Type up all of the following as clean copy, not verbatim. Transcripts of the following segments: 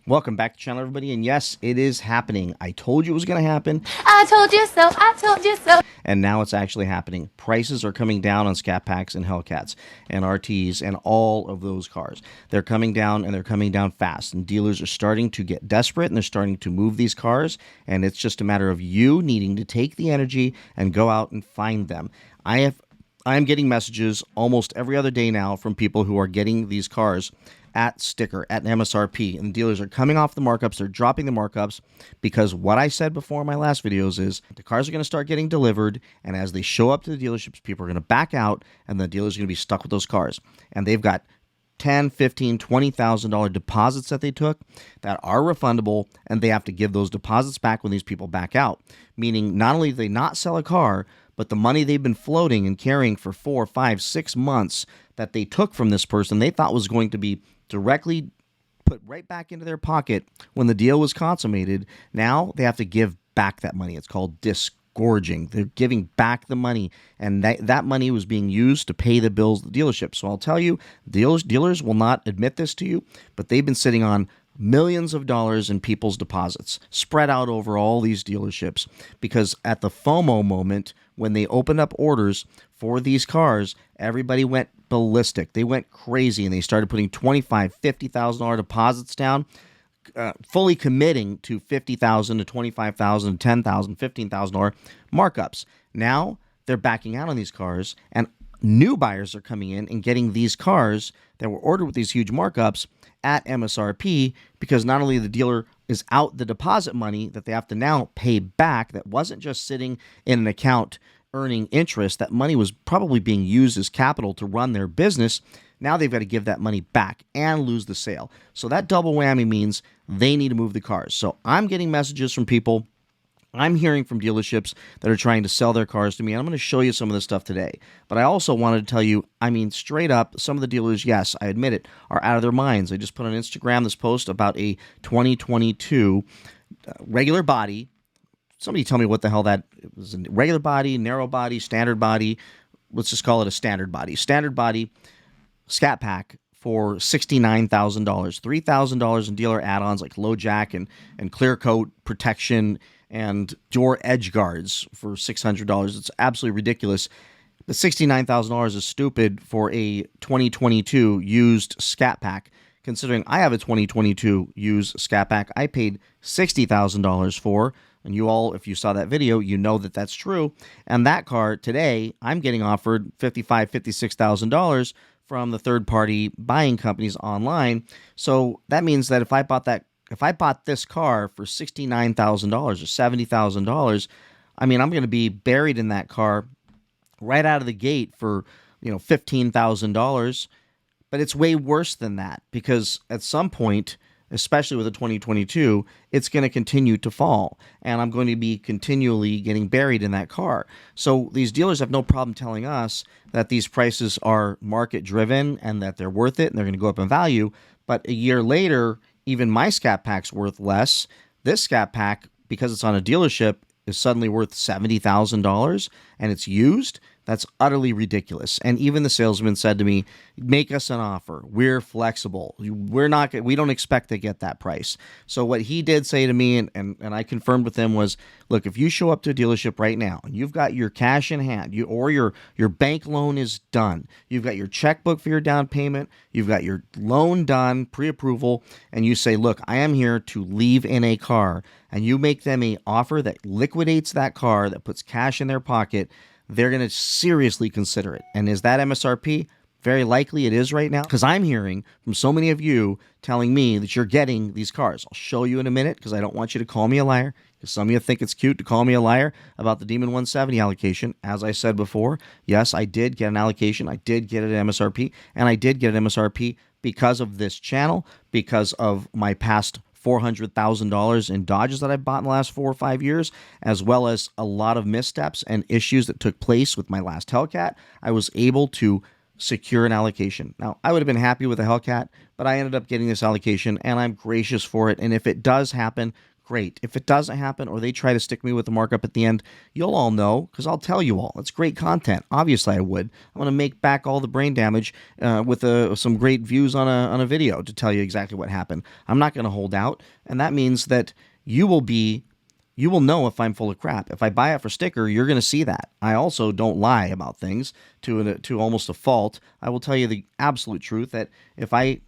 Welcome back to the channel, everybody, and yes, it is happening. I told you it was going to happen. I told you so, I told you so. And now it's actually happening. Prices are coming down on Scat Packs and Hellcats and RTs and all of those cars. They're coming down, and they're coming down fast. And dealers are starting to get desperate, and they're starting to move these cars. And it's just a matter of you needing to take the energy and go out and find them. I'm getting messages almost every other day now from people who are getting these cars at sticker, at MSRP, and the dealers are coming off the markups. They're dropping the markups because what I said before in my last videos is the cars are going to start getting delivered, and as they show up to the dealerships, people are going to back out, and the dealers are going to be stuck with those cars. And they've got $10,000, $15,000, $20,000 deposits that they took that are refundable, and they have to give those deposits back when these people back out. Meaning, not only do they not sell a car, but the money they've been floating and carrying for 4, 5, 6 months that they took from this person, they thought was going to be directly put right back into their pocket when the deal was consummated. Now they have to give back that money. It's called disgorging. They're giving back the money, and that money was being used to pay the bills of the dealership. So I'll tell you, dealers will not admit this to you, but they've been sitting on millions of dollars in people's deposits spread out over all these dealerships, because at the FOMO moment, when they opened up orders for these cars, everybody went ballistic. They went crazy, and they started putting $25,000, $50,000 deposits down, fully committing to $50,000 to $25,000 to $10,000, $15,000 markups. Now they're backing out on these cars, and new buyers are coming in and getting these cars that were ordered with these huge markups at MSRP, because not only the dealer is out the deposit money that they have to now pay back, that wasn't just sitting in an account earning interest, that money was probably being used as capital to run their business. Now they've got to give that money back and lose the sale. So that double whammy means they need to move the cars. So I'm getting messages from people. I'm hearing from dealerships that are trying to sell their cars to me, and I'm going to show you some of this stuff today. But I also wanted to tell you, I mean, straight up, some of the dealers, yes, I admit it, are out of their minds. I just put on Instagram this post about a 2022 regular body. Somebody tell me what the hell that it was. A regular body, narrow body, standard body. Let's just call it a standard body. Standard body Scat Pack for $69,000, $3,000 in dealer add-ons like low jack and clear coat protection and door edge guards for $600. It's absolutely ridiculous. But $69,000 is stupid for a 2022 used Scat Pack. Considering I have a 2022 used Scat Pack I paid $60,000 for, and you all, if you saw that video, you know that that's true. And that car today, I'm getting offered $55,000, $56,000 from the third-party buying companies online. So that means that if I bought this car for $69,000 or $70,000, I mean, I'm going to be buried in that car right out of the gate for, $15,000. But it's way worse than that, because at some point, especially with the 2022, it's going to continue to fall, and I'm going to be continually getting buried in that car. So these dealers have no problem telling us that these prices are market driven and that they're worth it and they're going to go up in value. But a year later, even my Scat Pack's worth less. This Scat Pack, because it's on a dealership, is suddenly worth $70,000, and it's used. That's utterly ridiculous. And even the salesman said to me, make us an offer. We're flexible. We don't expect to get that price. So what he did say to me, and I confirmed with him, was, look, if you show up to a dealership right now and you've got your cash in hand, or your bank loan is done, you've got your checkbook for your down payment, you've got your loan done, pre-approval, and you say, look, I am here to leave in a car, and you make them an offer that liquidates that car, that puts cash in their pocket, they're going to seriously consider it. And is that MSRP? Very likely it is right now, because I'm hearing from so many of you telling me that you're getting these cars. I'll show you in a minute, because I don't want you to call me a liar, because some of you think it's cute to call me a liar about the Demon 170 allocation. As I said before, yes, I did get an allocation. I did get it at MSRP, and I did get an MSRP because of this channel, because of my past $400,000 in Dodges that I've bought in the last 4 or 5 years, as well as a lot of missteps and issues that took place with my last Hellcat. I was able to secure an allocation. Now, I would have been happy with a Hellcat, but I ended up getting this allocation, and I'm gracious for it. And if it does happen, great. If it doesn't happen or they try to stick me with a markup at the end, you'll all know because I'll tell you all. It's great content. Obviously, I would. I'm going to make back all the brain damage with some great views on a video to tell you exactly what happened. I'm not going to hold out, and that means that you will know if I'm full of crap. If I buy it for sticker, you're going to see that. I also don't lie about things to almost a fault. I will tell you the absolute truth that if I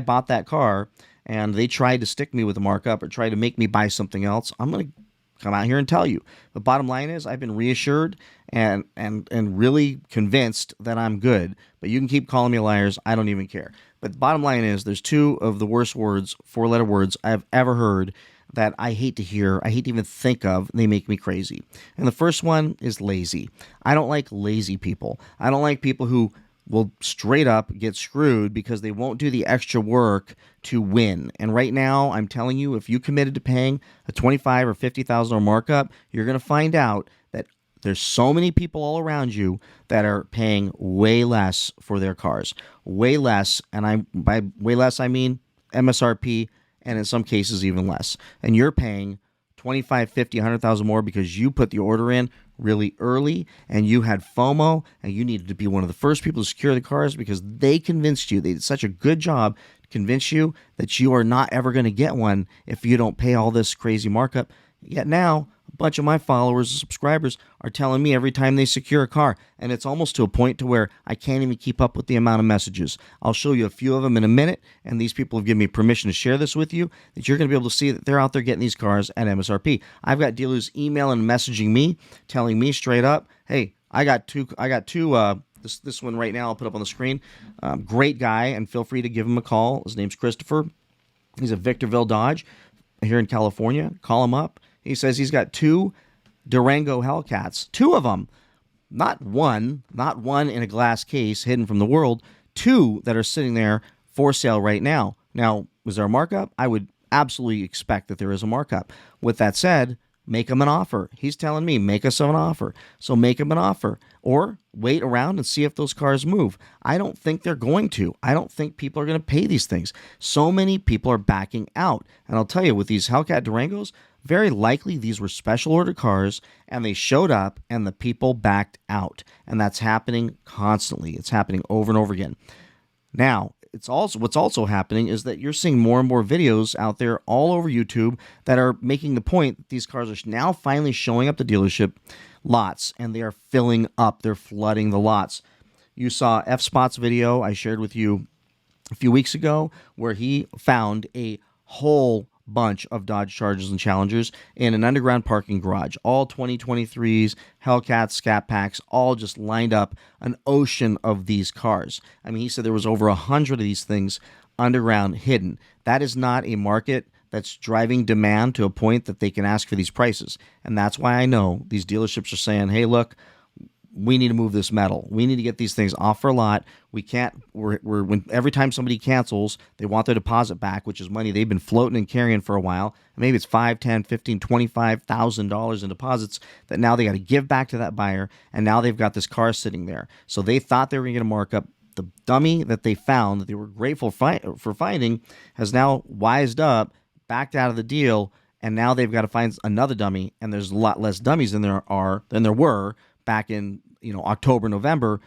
bought that car and they tried to stick me with a markup or try to make me buy something else, I'm going to come out here and tell you. The bottom line is I've been reassured and really convinced that I'm good. But you can keep calling me liars. I don't even care. But the bottom line is there's two of the worst words, four-letter words I've ever heard that I hate to hear, I hate to even think of, they make me crazy. And the first one is lazy. I don't like lazy people. I don't like people who will straight up get screwed because they won't do the extra work to win. And right now, I'm telling you, if you committed to paying a $25,000 or $50,000 markup, you're going to find out that there's so many people all around you that are paying way less for their cars. Way less, and by way less, I mean MSRP, and in some cases even less. And you're paying 25, 50, 100,000 more because you put the order in really early and you had FOMO and you needed to be one of the first people to secure the cars because they convinced you. They did such a good job to convince you that you are not ever going to get one if you don't pay all this crazy markup. Yet now, a bunch of my followers and subscribers are telling me every time they secure a car, and it's almost to a point to where I can't even keep up with the amount of messages. I'll show you a few of them in a minute, and these people have given me permission to share this with you, that you're going to be able to see that they're out there getting these cars at MSRP. I've got dealers emailing and messaging me, telling me straight up, hey, I got two, this one right now I'll put up on the screen. Great guy, and feel free to give him a call. His name's Christopher. He's at Victorville Dodge here in California. Call him up. He says he's got two Durango Hellcats, two of them, not one in a glass case hidden from the world, two that are sitting there for sale right now. Now, is there a markup? I would absolutely expect that there is a markup. With that said, make him an offer. He's telling me, make us an offer. So make him an offer. Or wait around and see if those cars move. I don't think they're going to. I don't think people are going to pay these things. So many people are backing out. And I'll tell you, with these Hellcat Durangos, very likely these were special order cars and they showed up and the people backed out. And that's happening constantly. It's happening over and over again. Now, what's also happening is that you're seeing more and more videos out there all over YouTube that are making the point that these cars are now finally showing up to dealership lots and they are filling up. They're flooding the lots. You saw F-Spot's video I shared with you a few weeks ago where he found a whole bunch of Dodge Chargers and Challengers in an underground parking garage. All 2023s, Hellcat Scat Packs, all just lined up, an ocean of these cars. I mean, he said there was over 100 of these things underground hidden. That is not a market that's driving demand to a point that they can ask for these prices. And that's why I know these dealerships are saying, hey, look, we need to move this metal. We need to get these things off our lot. We can't, when every time somebody cancels, they want their deposit back, which is money they've been floating and carrying for a while. Maybe it's $5,000, $10,000, $15,000, $25,000 in deposits that now they got to give back to that buyer. And now they've got this car sitting there. So they thought they were going to get a markup. The dummy that they found, that they were grateful for finding, has now wised up, backed out of the deal, and now they've got to find another dummy. And there's a lot less dummies than there were back in October, November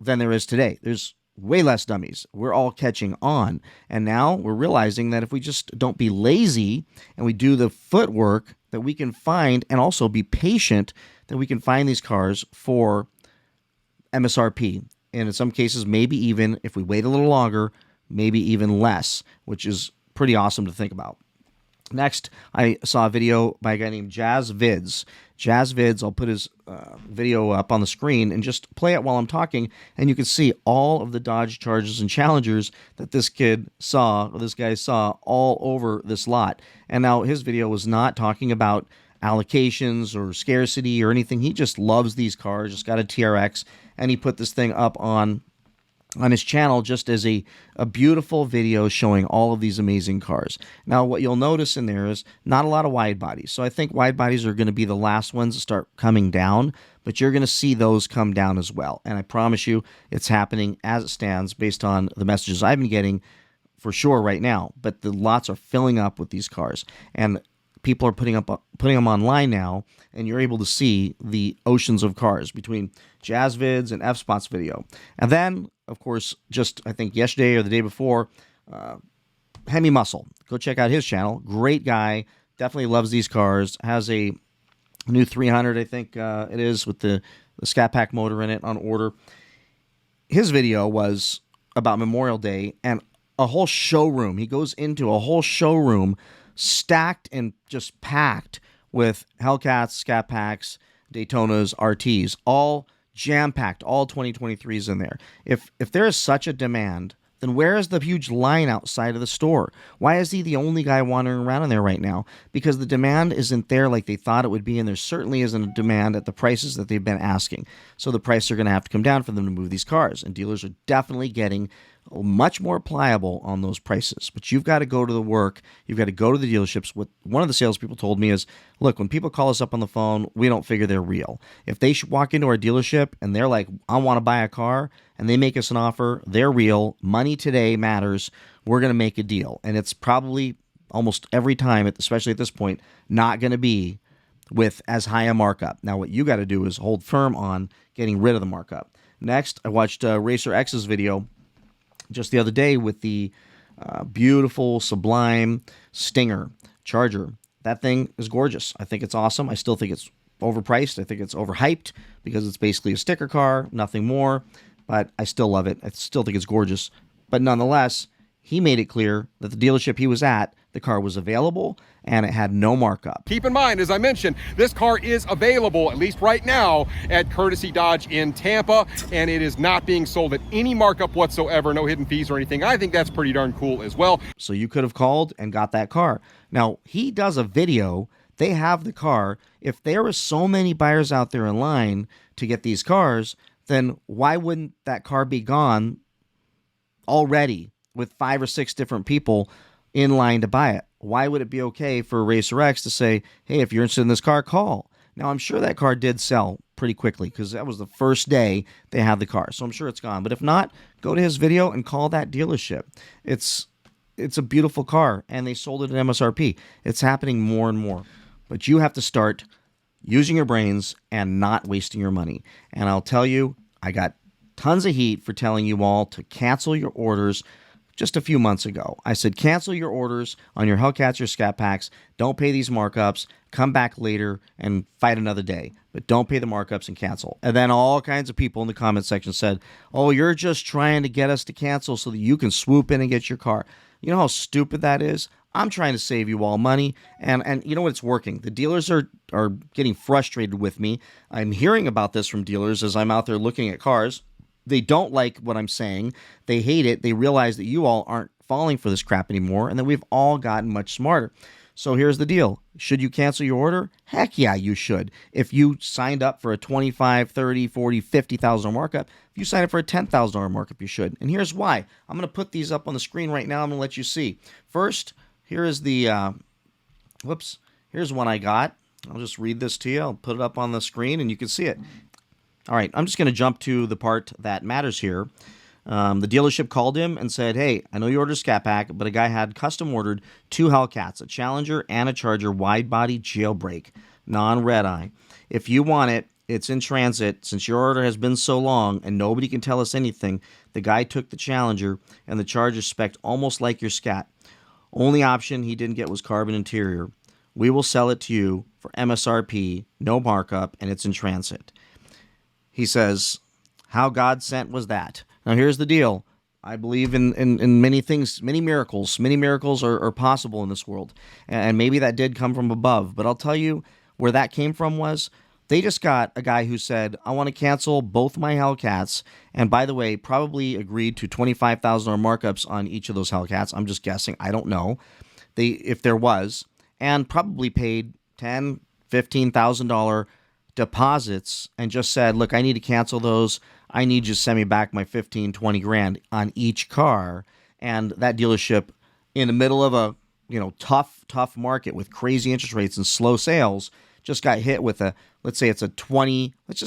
than there is today. There's way less dummies. We're all catching on. And now we're realizing that if we just don't be lazy and we do the footwork, that we can find, and also be patient, that we can find these cars for MSRP. And in some cases, maybe even if we wait a little longer, maybe even less, which is pretty awesome to think about. Next, I saw a video by a guy named Jazz Vids. Jazz Vids, I'll put his video up on the screen and just play it while I'm talking, and you can see all of the Dodge Chargers and Challengers that this guy saw all over this lot. And now his video was not talking about allocations or scarcity or anything. He just loves these cars, just got a TRX, and he put this thing up on his channel just as a beautiful video showing all of these amazing cars. Now, what you'll notice in there is not a lot of wide bodies. So I think wide bodies are going to be the last ones to start coming down, but you're going to see those come down as well. And I promise you it's happening as it stands based on the messages I've been getting for sure right now. But the lots are filling up with these cars. And people are putting them online now, and you're able to see the oceans of cars between Jazz Vids and F-Spots video. And then, of course, just I think yesterday or the day before, Hemi Muscle. Go check out his channel. Great guy. Definitely loves these cars. Has a new 300, I think it is, with the Scat Pack motor in it on order. His video was about Memorial Day and a whole showroom. He goes into a whole showroom stacked and just packed with Hellcats, Scat Packs, Daytonas, RTs, all jam-packed, all 2023s in there. If there is such a demand, then where is the huge line outside of the store? Why is he the only guy wandering around in there right now? Because the demand isn't there like they thought it would be, and there certainly isn't a demand at the prices that they've been asking. So the prices are going to have to come down for them to move these cars, and dealers are definitely getting much more pliable on those prices. But you've got to go to the work. You've got to go to the dealerships. What one of the salespeople told me is, look, when people call us up on the phone, we don't figure they're real. If they walk into our dealership and they're like, I want to buy a car, and they make us an offer, they're real. Money today matters. We're going to make a deal. And it's probably almost every time, especially at this point, not going to be with as high a markup. Now, what you got to do is hold firm on getting rid of the markup. Next, I watched Racer X's video just the other day with the beautiful, sublime Stinger Charger. That thing is gorgeous. I think it's awesome. I still think it's overpriced. I think it's overhyped because it's basically a sticker car, nothing more. But I still love it. I still think it's gorgeous. But nonetheless, he made it clear that the dealership he was at, the car was available and it had no markup. Keep in mind, as I mentioned, this car is available, at least right now, at Courtesy Dodge in Tampa, and it is not being sold at any markup whatsoever, no hidden fees or anything. I think that's pretty darn cool as well. So you could have called and got that car. Now, he does a video. They have the car. If there are so many buyers out there in line to get these cars, then why wouldn't that car be gone already with 5 or 6 different people in line to buy it? Why would it be okay for Racer X to say, hey, if you're interested in this car, call? Now, I'm sure that car did sell pretty quickly because that was the first day they had the car. So I'm sure it's gone. But if not, go to his video and call that dealership. It's a beautiful car, and they sold it at MSRP. It's happening more and more. But you have to start using your brains and not wasting your money. And I'll tell you, I got tons of heat for telling you all to cancel your orders just a few months ago. I said, cancel your orders on your Hellcats or Scat Packs. Don't pay these markups. Come back later and fight another day. But don't pay the markups and cancel. And then all kinds of people in the comment section said, oh, you're just trying to get us to cancel so that you can swoop in and get your car. You know how stupid that is? I'm trying to save you all money, and you know what? It's working. The dealers are getting frustrated with me. I'm hearing about this from dealers as I'm out there looking at cars. They don't like what I'm saying. They hate it. They realize that you all aren't falling for this crap anymore, and that we've all gotten much smarter. So here's the deal. Should you cancel your order? Heck yeah, you should. If you signed up for a $25,000, $30,000, $40,000, $50,000 markup, if you signed up for a $10,000 markup, you should. And here's why. I'm going to put these up on the screen right now. I'm going to let you see. First, here is the, here's one I got. I'll just read this to you. I'll put it up on the screen and you can see it. All right, I'm just going to jump to the part that matters here. The dealership called him and said, hey, I know you ordered a Scat Pack, but a guy had custom ordered 2 Hellcats, a Challenger and a Charger wide body jailbreak, non-red eye. If you want it, it's in transit. Since your order has been so long and nobody can tell us anything, the guy took the Challenger and the Charger spec'd almost like your Scat. Only option he didn't get was carbon interior. We will sell it to you for MSRP, no markup, and it's in transit. He says, how God sent was that? Now, here's the deal. I believe in many things, many miracles. Many miracles are possible in this world. And maybe that did come from above. But I'll tell you where that came from was they just got a guy who said, I want to cancel both my Hellcats. And by the way, probably agreed to $25,000 markups on each of those Hellcats. I'm just guessing. I don't know if there was. And probably paid $10,000, $15,000 deposits and just said, look, I need to cancel those. I need you to send me back my 15, 20 grand on each car. And that dealership, in the middle of a tough market with crazy interest rates and slow sales, just got hit with a, let's just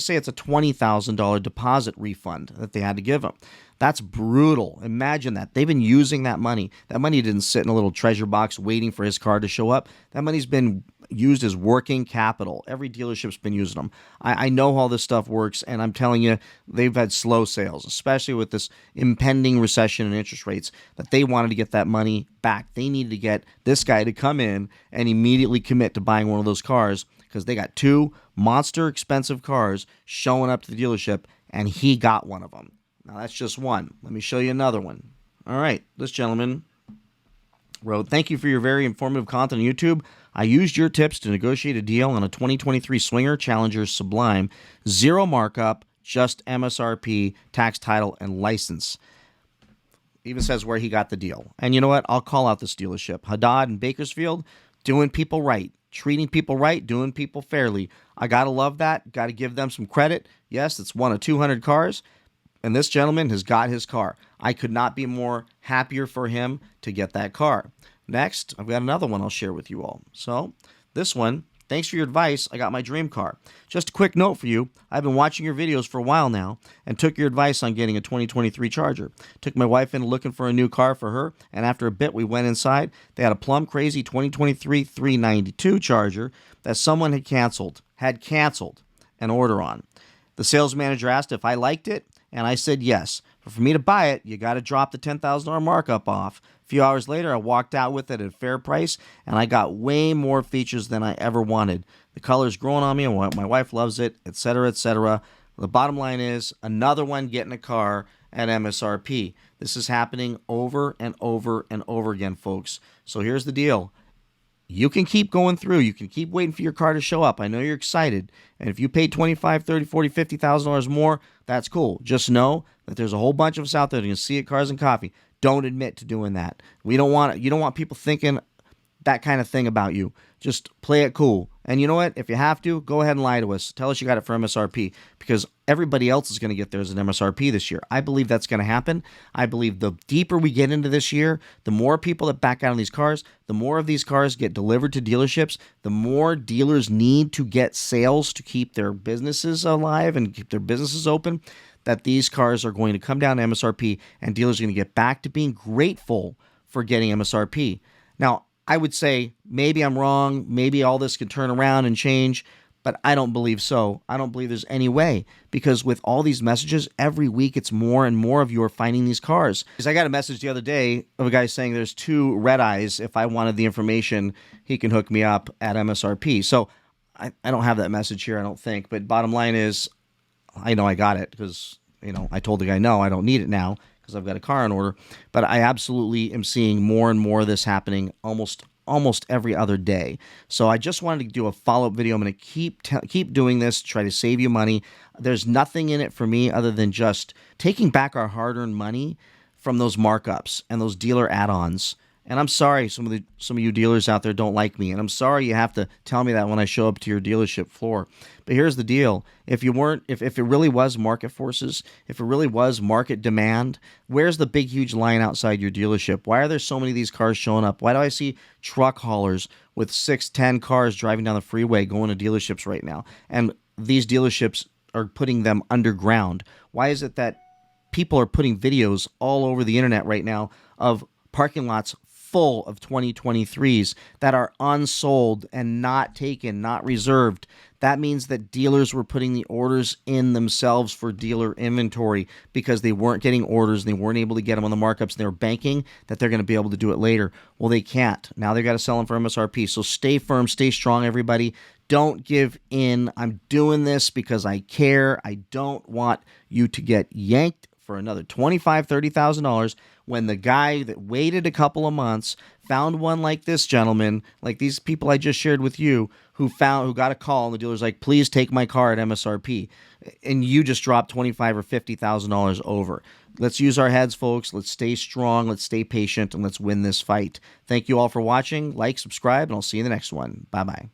say it's a $20,000 deposit refund that they had to give him. That's brutal. Imagine that. They've been using that money. That money didn't sit in a little treasure box waiting for his car to show up. That money's been used as working capital. Every dealership's been using them. I know how this stuff works, and I'm telling you, they've had slow sales, especially with this impending recession and interest rates, that they wanted to get that money back. They needed to get this guy to come in and immediately commit to buying one of those cars because they got two monster expensive cars showing up to the dealership, and he got one of them. Now, that's just one. Let me show you another one. All right, this gentleman wrote, "Thank you for your very informative content on YouTube. I used your tips to negotiate a deal on a 2023 Swinger Challenger Sublime. Zero markup, just MSRP, tax, title, and license." Even says where he got the deal. And you know what? I'll call out this dealership. Haddad and Bakersfield, doing people right. Treating people right, doing people fairly. I got to love that. Got to give them some credit. Yes, it's one of 200 cars. And this gentleman has got his car. I could not be more happier for him to get that car. Next, I've got another one I'll share with you all. So, this one, thanks for your advice. I got my dream car. Just a quick note for you. I've been watching your videos for a while now and took your advice on getting a 2023 Charger. Took my wife in looking for a new car for her, and after a bit we went inside. They had a plum crazy 2023 392 Charger that someone had canceled an order on. The sales manager asked if I liked it, and I said yes. But for me to buy it, you got to drop the $10,000 markup off. A few hours later, I walked out with it at a fair price, and I got way more features than I ever wanted. The color's growing on me, and my wife loves it, etc., etc. The bottom line is, another one getting a car at MSRP. This is happening over and over and over again, folks. So here's the deal. You can keep going through. You can keep waiting for your car to show up. I know you're excited. And if you pay $25,000, $30,000, $40,000, $50,000 more, that's cool. Just know that there's a whole bunch of us out there that can see it, Cars and Coffee. Don't admit to doing that. You don't want people thinking that kind of thing about you. Just play it cool. And you know what? If you have to, go ahead and lie to us. Tell us you got it for MSRP, because everybody else is going to get theirs at MSRP this year. I believe that's going to happen. I believe the deeper we get into this year, the more people that back out on these cars, the more of these cars get delivered to dealerships, the more dealers need to get sales to keep their businesses alive and keep their businesses open, that these cars are going to come down to MSRP, and dealers are going to get back to being grateful for getting MSRP. Now, I would say maybe I'm wrong. Maybe all this could turn around and change, but I don't believe so. I don't believe there's any way, because with all these messages, every week it's more and more of you are finding these cars. Because I got a message the other day of a guy saying there's 2 red eyes. If I wanted the information, he can hook me up at MSRP. So I don't have that message here, I don't think. But bottom line is, I know I got it because, I told the guy, no, I don't need it now because I've got a car in order. But I absolutely am seeing more and more of this happening almost every other day. So I just wanted to do a follow-up video. I'm going to keep doing this, try to save you money. There's nothing in it for me other than just taking back our hard-earned money from those markups and those dealer add-ons. And I'm sorry some of you dealers out there don't like me, and I'm sorry you have to tell me that when I show up to your dealership floor. But here's the deal. If it really was market forces, if it really was market demand, where's the big huge line outside your dealership? Why are there so many of these cars showing up? Why do I see truck haulers with 6, 10 cars driving down the freeway going to dealerships right now? And these dealerships are putting them underground. Why is it that people are putting videos all over the internet right now of parking lots full of 2023s that are unsold and not taken, not reserved? That means that dealers were putting the orders in themselves for dealer inventory because they weren't getting orders and they weren't able to get them on the markups, and they were banking that they're going to be able to do it later. Well, they can't. Now they've got to sell them for MSRP. So stay firm, stay strong, everybody. Don't give in. I'm doing this because I care. I don't want you to get yanked for another $25,000, $30,000 when the guy that waited a couple of months found one like this gentleman, like these people I just shared with you, who got a call and the dealer's like, please take my car at MSRP, and you just dropped $25,000 or $50,000 over. Let's use our heads, folks. Let's stay strong. Let's stay patient, and let's win this fight. Thank you all for watching. Like, subscribe, and I'll see you in the next one. Bye-bye.